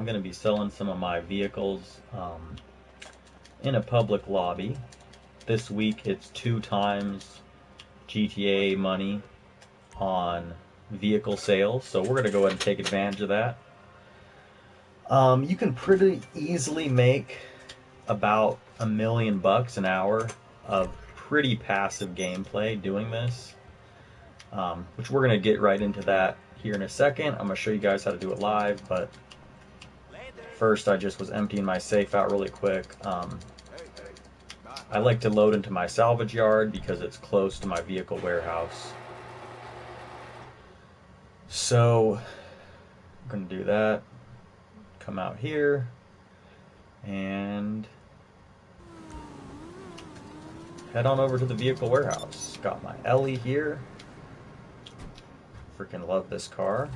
I'm going to be selling some of my vehicles in a public lobby. This week it's 2 times GTA money on vehicle sales, so we're going to go ahead and take advantage of that. You can pretty easily make about $1 million an hour of pretty passive gameplay doing this, which we're going to get right into that here in a second. I'm going to show you guys how to do it live, but first I just was emptying my safe out really quick. I like to load into my salvage yard because it's close to my vehicle warehouse. So I'm going to do that. Come out here and head on over to the vehicle warehouse. Got my Ellie here. Freaking love this car.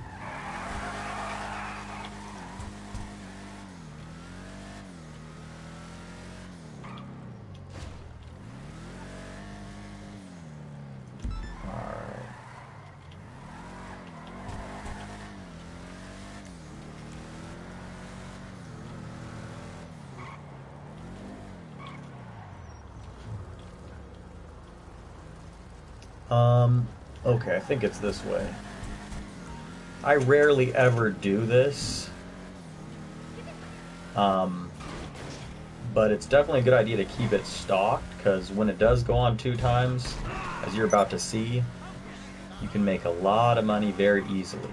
Okay, I think it's this way. I rarely ever do this, but it's definitely a good idea to keep it stocked, because when it does go on 2 times, as you're about to see, you can make a lot of money very easily.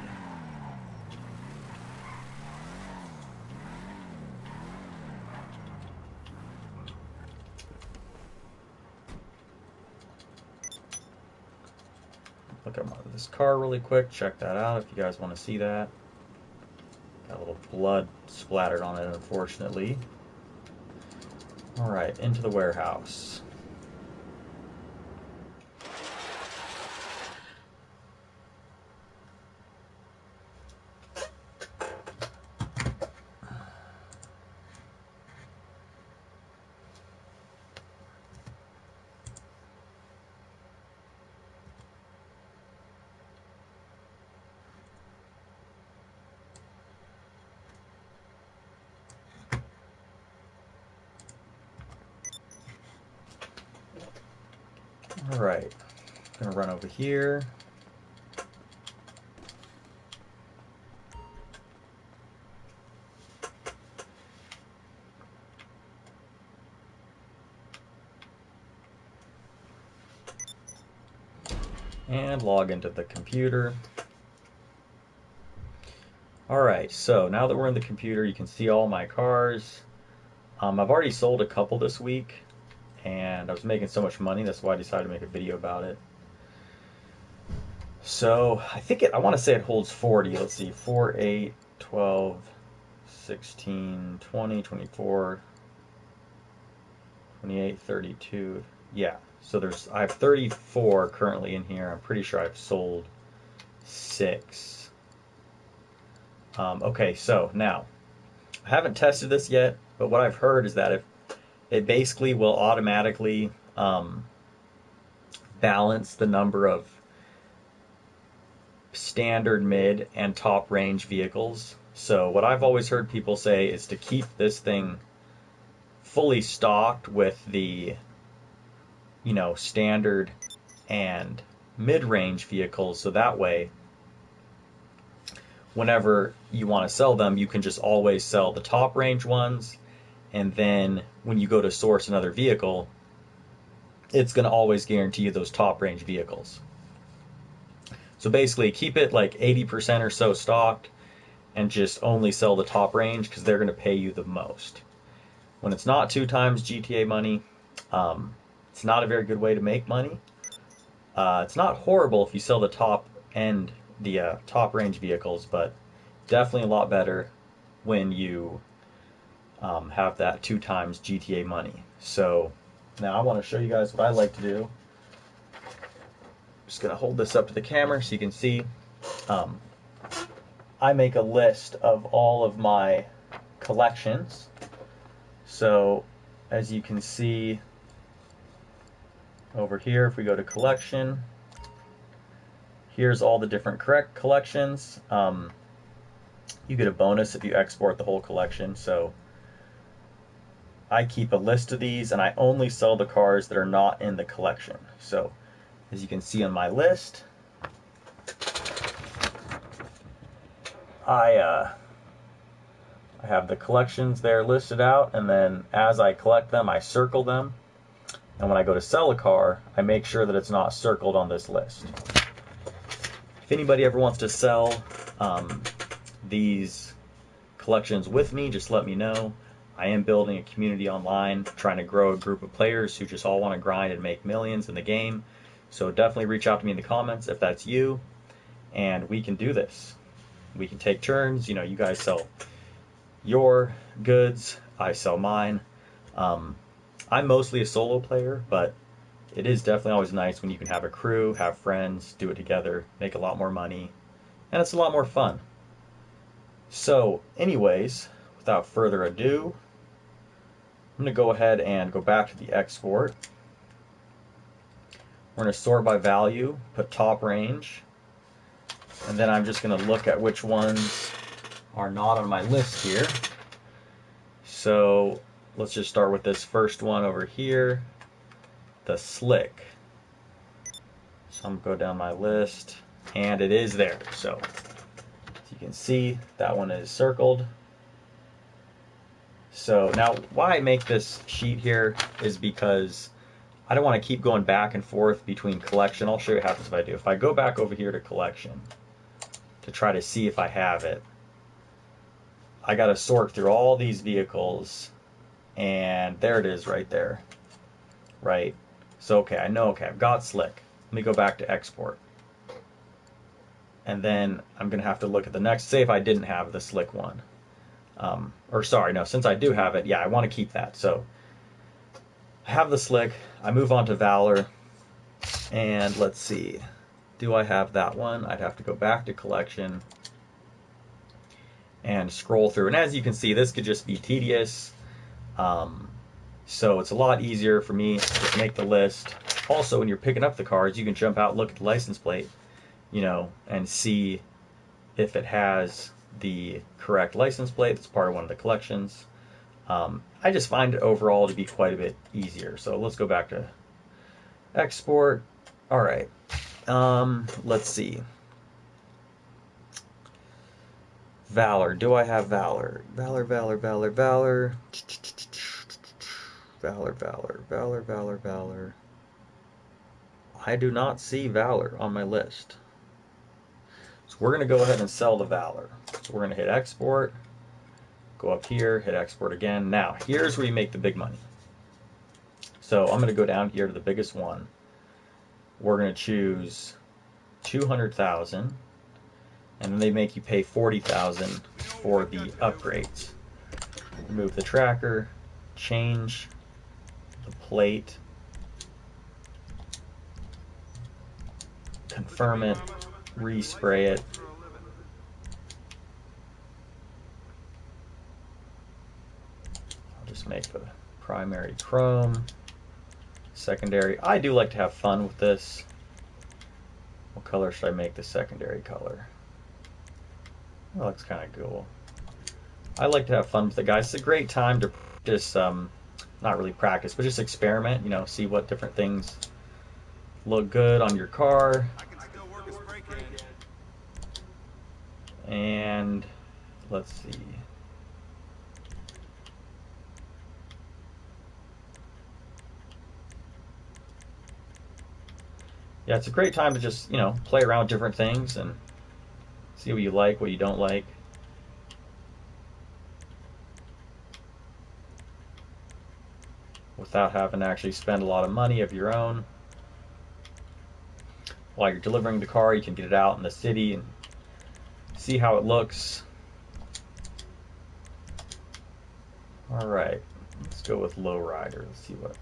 Look at this car really quick. Check that out if you guys want to see that. Got a little blood splattered on it, unfortunately. Alright, into the warehouse. Alright, I'm gonna run over here. And log into the computer. Alright, so now that we're in the computer, you can see all my cars. I've already sold a couple this week, and I was making so much money, that's why I decided to make a video about it. So I want to say it holds 40. Let's see, 4, 8, 12, 16, 20, 24, 28, 32. Yeah, so I have 34 currently in here. I'm pretty sure I've sold 6. Okay, so now I haven't tested this yet, but what I've heard is that if it basically will automatically balance the number of standard, mid, and top range vehicles. So what I've always heard people say is to keep this thing fully stocked with the, standard and mid-range vehicles, so that way whenever you want to sell them, you can just always sell the top range ones, and then when you go to source another vehicle, it's going to always guarantee you those top range vehicles. So basically, keep it like 80% or so stocked and just only sell the top range because they're going to pay you the most. When it's not 2 times GTA money, it's not a very good way to make money. It's not horrible if you sell the top range vehicles, but definitely a lot better when you have that 2 times GTA money. So now I want to show you guys what I like to do. Just gonna hold this up to the camera so you can see. I make a list of all of my collections. So as you can see over here, if we go to collection, here's all the different correct collections. you get a bonus if you export the whole collection. So I keep a list of these, and I only sell the cars that are not in the collection. So as you can see on my list, I have the collections there listed out, and then as I collect them, I circle them. And when I go to sell a car, I make sure that it's not circled on this list. If anybody ever wants to sell these collections with me, just let me know. I am building a community online, trying to grow a group of players who just all want to grind and make millions in the game. So definitely reach out to me in the comments if that's you, and we can do this. We can take turns. You know, you guys sell your goods, I sell mine. I'm mostly a solo player, but it is definitely always nice when you can have a crew, have friends, do it together, make a lot more money, and it's a lot more fun. So anyways, without further ado, I'm going to go ahead and go back to the export. We're going to sort by value, put top range, and then I'm just going to look at which ones are not on my list here. So let's just start with this first one over here, the slick. So I'm going to go down my list, and it is there. So as you can see, that one is circled. So now why I make this sheet here is because I don't want to keep going back and forth between collection. I'll show you what happens if I do. If I go back over here to collection to try to see if I have it, I got to sort through all these vehicles, and there it is right there. Right? So okay, I know, okay, I've got slick. Let me go back to export. And then I'm going to have to look at the next, say if I didn't have the slick one. Or sorry, no, since I do have it, yeah, I want to keep that. So I have the slick, I move on to Valor, and let's see, do I have that one? I'd have to go back to collection and scroll through. And as you can see, this could just be tedious. So it's a lot easier for me to just make the list. Also, when you're picking up the cars, you can jump out, look at the license plate, you know, and see if it has the correct license plate that's part of one of the collections. I just find it overall to be quite a bit easier. So let's go back to export. All right. Let's see. Valor. Do I have Valor? Valor. Valor. I do not see Valor on my list. So we're going to go ahead and sell the Valor. So we're going to hit export, go up here, hit export again. Now, here's where you make the big money. So I'm going to go down here to the biggest one. We're going to choose 200,000, and then they make you pay 40,000 for the upgrades. Remove the tracker, change the plate, confirm it, respray it. I'll just make the primary chrome, secondary. I do like to have fun with this. What color should I make the secondary color? That looks kind of cool. I like to have fun with it, guys. It's a great time to just, not really practice, but just experiment, you know, see what different things look good on your car. And let's see. Yeah, it's a great time to just, you know, play around with different things and see what you like, what you don't like. Without having to actually spend a lot of money of your own. While you're delivering the car, you can get it out in the city and see how it looks. All right, let's go with lowrider. Let's see what.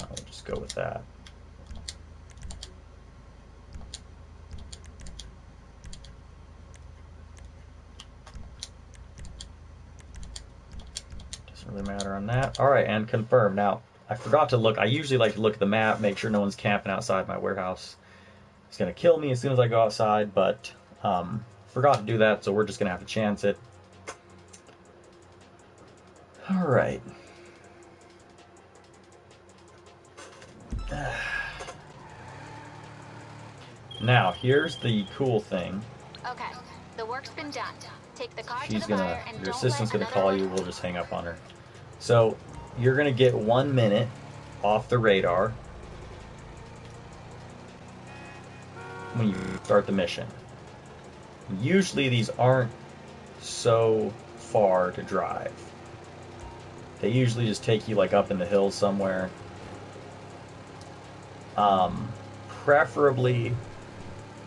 I'll just go with that. Doesn't really matter on that. All right, and confirm. Now, I forgot to look. I usually like to look at the map, make sure no one's camping outside my warehouse. He's going to kill me as soon as I go outside, but forgot to do that, so we're just going to have to chance it. Alright. Now, here's the cool thing. Okay, the work's been done. Take the car She's to the gonna, buyer and your don't assistant's let gonna another call you, we'll just hang up on her. So, you're gonna get 1 minute off the radar when you start the mission. Usually these aren't so far to drive. They usually just take you like up in the hills somewhere. Preferably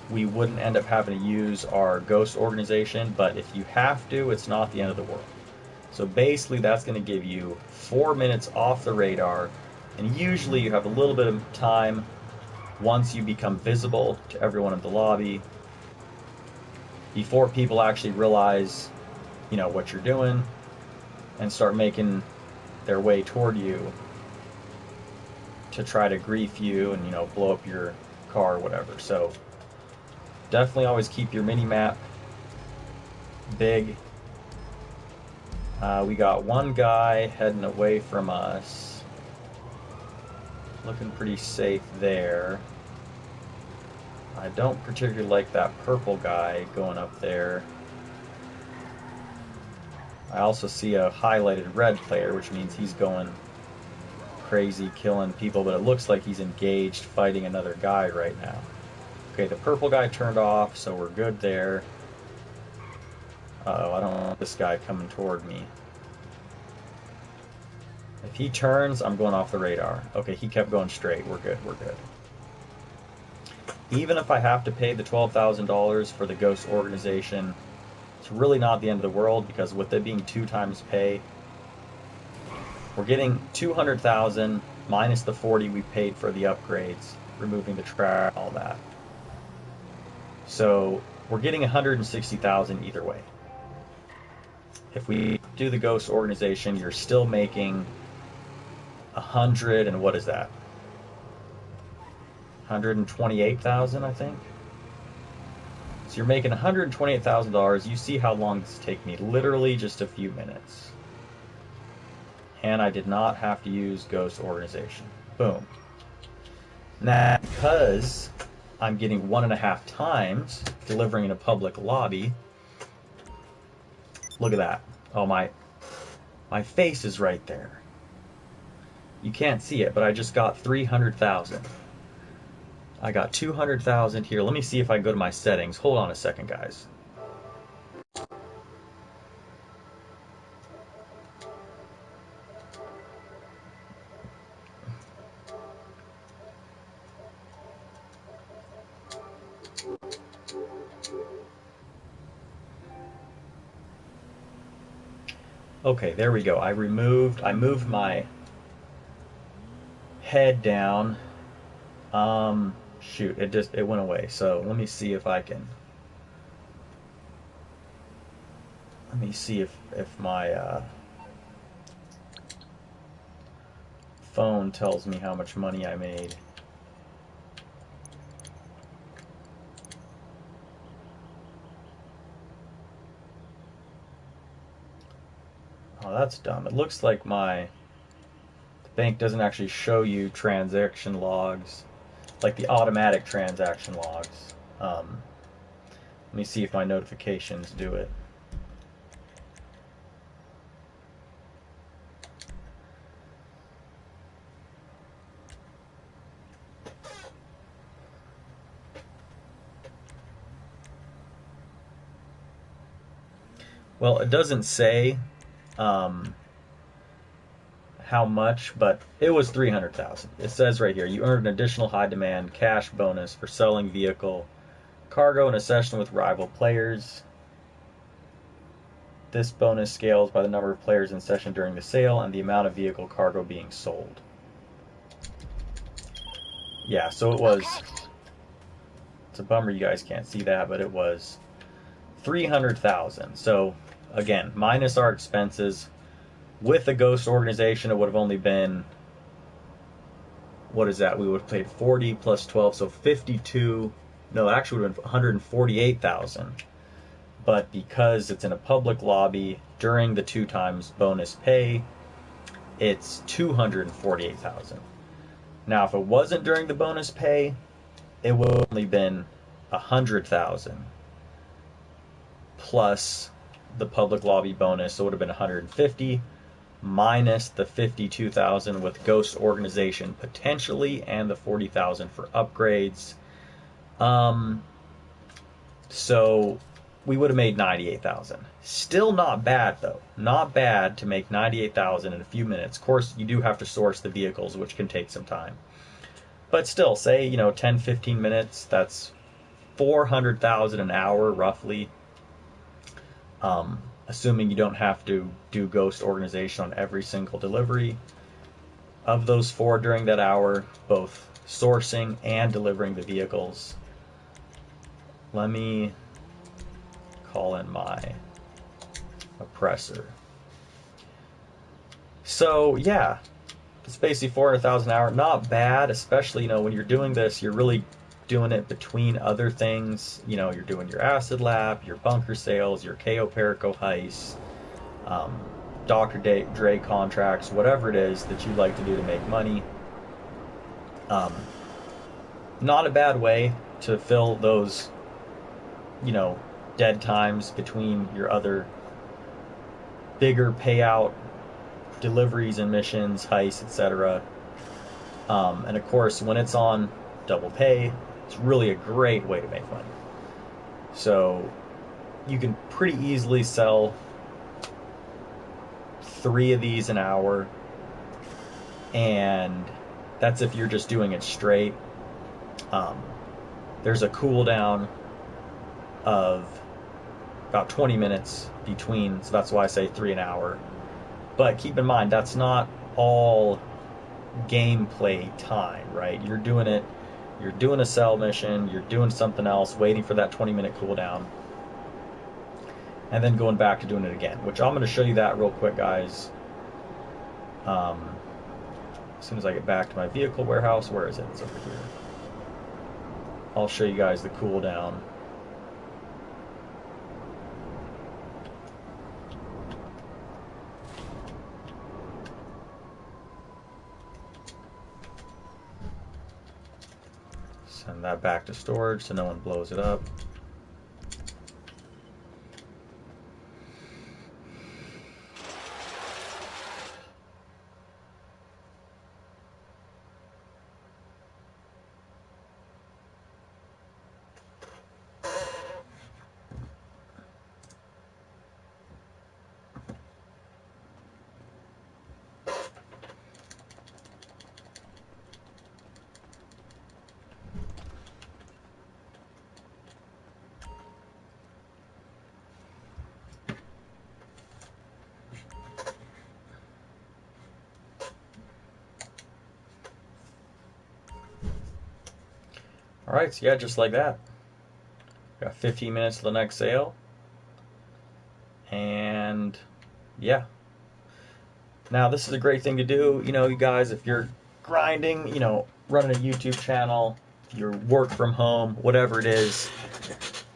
we wouldn't end up having to use our ghost organization, but if you have to, it's not the end of the world. So basically that's going to give you 4 minutes off the radar, and usually you have a little bit of time once you become visible to everyone in the lobby before people actually realize, you know, what you're doing and start making their way toward you to try to grief you and, you know, blow up your car or whatever. So definitely always keep your mini map big. We got one guy heading away from us, looking pretty safe there. I don't particularly like that purple guy going up there. I also see a highlighted red player, which means he's going crazy, killing people, but it looks like he's engaged fighting another guy right now. Okay, the purple guy turned off, so we're good there. Uh-oh, I don't want this guy coming toward me. If he turns, I'm going off the radar. Okay, he kept going straight. We're good, we're good. Even if I have to pay the $12,000 for the ghost organization, it's really not the end of the world, because with it being 2 times pay, we're getting 200,000 minus the 40 we paid for the upgrades, removing the trash, all that. So we're getting 160,000 either way. If we do the ghost organization, you're still making 100, and what is that? 128,000, I think. So you're making $128,000. You see how long this take me? Literally just a few minutes. And I did not have to use ghost organization. Boom. Now, because I'm getting 1.5 times delivering in a public lobby. Look at that. Oh, my face is right there. You can't see it, but I just got 300,000. I got 200,000 here. Let me see if I can go to my settings. Hold on a second, guys. Okay, there we go. I moved my head down. Shoot, it went away. So let me see if I can. Let me see if my phone tells me how much money I made. Oh, that's dumb. It looks like the bank doesn't actually show you transaction logs, like the automatic transaction logs. Let me see if my notifications do it. Well, it doesn't say how much, but it was 300,000. It says right here, you earned an additional high demand cash bonus for selling vehicle cargo in a session with rival players. This bonus scales by the number of players in session during the sale and the amount of vehicle cargo being sold. Yeah, so it was, it's a bummer you guys can't see that, but it was 300,000. So again, minus our expenses. With the ghost organization, it would have only been, what is that? We would have paid 40 plus 12, so 52 No, it actually would have been 148,000. But because it's in a public lobby during the 2 times bonus pay, it's 248,000. Now, if it wasn't during the bonus pay, it would have only been 100,000 plus the public lobby bonus, so it would have been 150 minus the 52,000 with ghost organization potentially and the 40,000 for upgrades. So we would have made 98,000. Still not bad though. Not bad to make 98,000 in a few minutes. Of course, you do have to source the vehicles, which can take some time. But still, say, 10, 15 minutes, that's 400,000 an hour roughly. Assuming you don't have to do ghost organization on every single delivery. Of those 4 during that hour, both sourcing and delivering the vehicles. Let me call in my oppressor. So yeah, it's basically 400,000 an hour. Not bad, especially when you're doing this, you're really doing it between other things. You're doing your acid lab, your bunker sales, your KO Perico heist, Dr. Dre contracts, whatever it is that you like to do to make money. Not a bad way to fill those dead times between your other bigger payout deliveries and missions, heists, etc. And of course, when it's on double pay, it's really a great way to make money. So you can pretty easily sell 3 of these an hour, and that's if you're just doing it straight. There's a cooldown of about 20 minutes between, so that's why I say 3 an hour. But keep in mind, that's not all gameplay time, right? You're doing a sell mission, you're doing something else, waiting for that 20-minute cooldown, and then going back to doing it again, which I'm going to show you that real quick, guys. As soon as I get back to my vehicle warehouse. Where is it? It's over here. I'll show you guys the cooldown. Send that back to storage so no one blows it up. Alright, so yeah, just like that. Got 15 minutes to the next sale. And yeah. Now, this is a great thing to do, you guys, if you're grinding, running a YouTube channel, you work from home, whatever it is.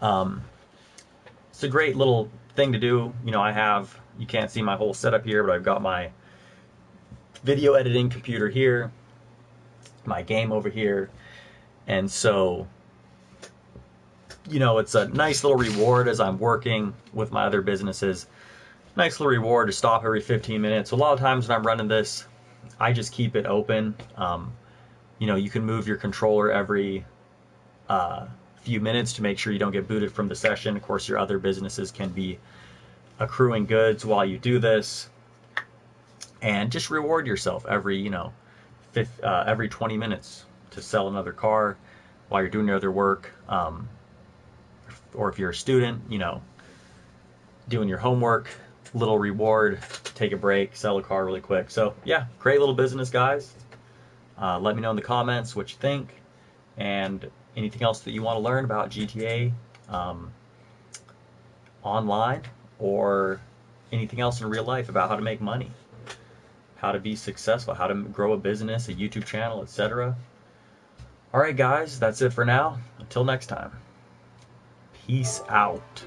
It's a great little thing to do. You can't see my whole setup here, but I've got my video editing computer here, my game over here. And so, it's a nice little reward as I'm working with my other businesses. Nice little reward to stop every 15 minutes. So a lot of times when I'm running this, I just keep it open. You can move your controller every few minutes to make sure you don't get booted from the session. Of course, your other businesses can be accruing goods while you do this. And just reward yourself every, every 20 minutes to sell another car while you're doing your other work. Or if you're a student, doing your homework, little reward, take a break, sell a car really quick. So yeah, great little business, guys. Let me know in the comments what you think, and anything else that you want to learn about GTA online, or anything else in real life about how to make money, how to be successful, how to grow a business, a YouTube channel, etc. Alright guys, that's it for now. Until next time. Peace out.